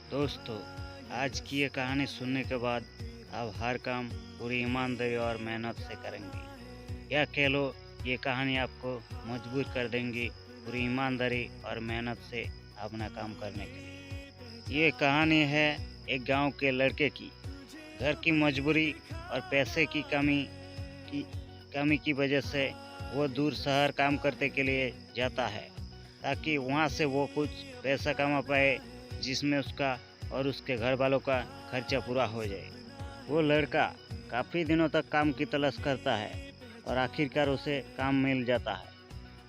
दोस्तों, आज की ये कहानी सुनने के बाद आप हर काम पूरी ईमानदारी और मेहनत से करेंगे। या कह लो, ये कहानी आपको मजबूर कर देंगी पूरी ईमानदारी और मेहनत से अपना काम करने के लिए। ये कहानी है एक गांव के लड़के की। घर की मजबूरी और पैसे की कमी की वजह से वो दूर शहर काम करने के लिए जाता है, ताकि वहाँ से वो कुछ पैसा कमा पाए जिसमें उसका और उसके घर वालों का खर्चा पूरा हो जाए। वो लड़का काफ़ी दिनों तक काम की तलाश करता है और आखिरकार उसे काम मिल जाता है।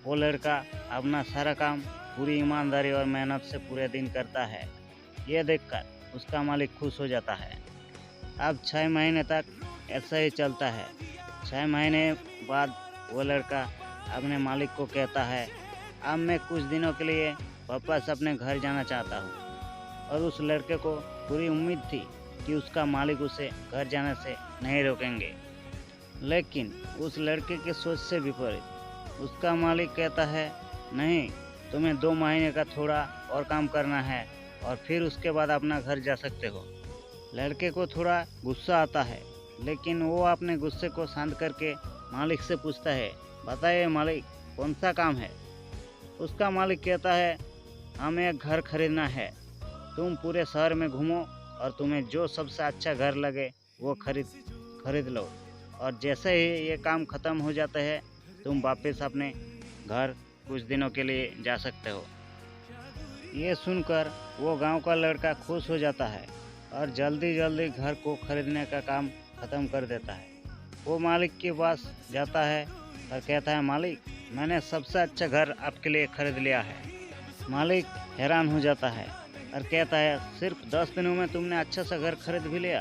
वो लड़का अपना सारा काम पूरी ईमानदारी और मेहनत से पूरे दिन करता है। ये देखकर उसका मालिक खुश हो जाता है। अब 6 महीने तक ऐसा ही चलता है। 6 महीने बाद वो लड़का अपने मालिक को कहता है, अब मैं कुछ दिनों के लिए वापस अपने घर जाना चाहता हूँ। और उस लड़के को पूरी उम्मीद थी कि उसका मालिक उसे घर जाने से नहीं रोकेंगे। लेकिन उस लड़के की सोच से विपरीत उसका मालिक कहता है, नहीं, तुम्हें 2 महीने का थोड़ा और काम करना है और फिर उसके बाद अपना घर जा सकते हो। लड़के को थोड़ा गुस्सा आता है, लेकिन वो अपने गुस्से को शांत करके मालिक से पूछता है, बताइए मालिक, कौन सा काम है? उसका मालिक कहता है, हमें एक घर खरीदना है। तुम पूरे शहर में घूमो और तुम्हें जो सबसे अच्छा घर लगे वो खरीद लो, और जैसे ही ये काम ख़त्म हो जाता है तुम वापस अपने घर कुछ दिनों के लिए जा सकते हो। ये सुनकर वो गांव का लड़का खुश हो जाता है और जल्दी जल्दी घर को खरीदने का काम ख़त्म कर देता है। वो मालिक के पास जाता है और कहता है, मालिक, मैंने सबसे अच्छा घर आपके लिए खरीद लिया है। मालिक हैरान हो जाता है और कहता है, सिर्फ 10 दिनों में तुमने अच्छा सा घर खरीद भी लिया?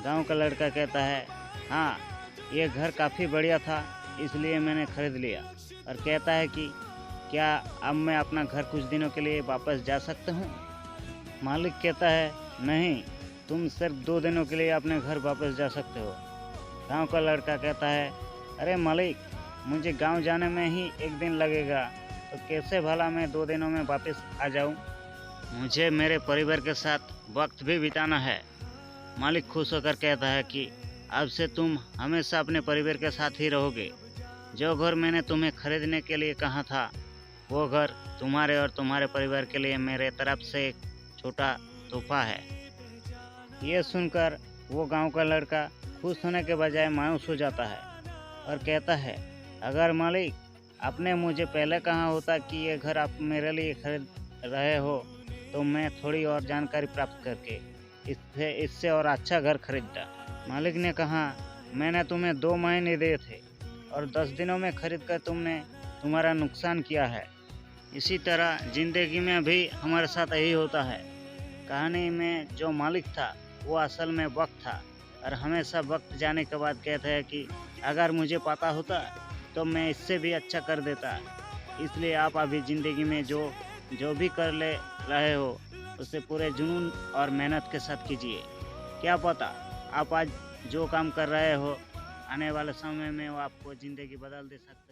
गांव का लड़का कहता है, हाँ, ये घर काफ़ी बढ़िया था इसलिए मैंने खरीद लिया। और कहता है कि क्या अब मैं अपना घर कुछ दिनों के लिए वापस जा सकता हूँ? मालिक कहता है, नहीं, तुम सिर्फ 2 दिनों के लिए अपने घर वापस जा सकते हो। गांव का लड़का कहता है, अरे मालिक, मुझे गांव जाने में ही 1 दिन लगेगा, तो कैसे भला मैं 2 दिनों में वापस आ जाऊं? मुझे मेरे परिवार के साथ वक्त भी बिताना है। मालिक खुश होकर कहता है कि अब से तुम हमेशा अपने परिवार के साथ ही रहोगे। जो घर मैंने तुम्हें खरीदने के लिए कहा था, वो घर तुम्हारे और तुम्हारे परिवार के लिए मेरे तरफ से एक छोटा तोहफा है। ये सुनकर वो गांव का लड़का खुश होने के बजाय मायूस हो जाता है और कहता है, अगर मालिक आपने मुझे पहले कहा होता कि ये घर आप मेरे लिए खरीद रहे हो, तो मैं थोड़ी और जानकारी प्राप्त करके इससे और अच्छा घर खरीदता। मालिक ने कहा, मैंने तुम्हें 2 महीने दिए थे और 10 दिनों में खरीद कर तुमने तुम्हारा नुकसान किया है। इसी तरह ज़िंदगी में भी हमारे साथ यही होता है। कहानी में जो मालिक था वो असल में वक्त था, और हमेशा वक्त जाने के बाद कहता है कि अगर मुझे पता होता तो मैं इससे भी अच्छा कर देता। इसलिए आप अभी ज़िंदगी में जो भी कर ले रहे हो उसे पूरे जुनून और मेहनत के साथ कीजिए। क्या पता आप आज जो काम कर रहे हो, आने वाले समय में वो आपको ज़िंदगी बदल दे सकते हैं।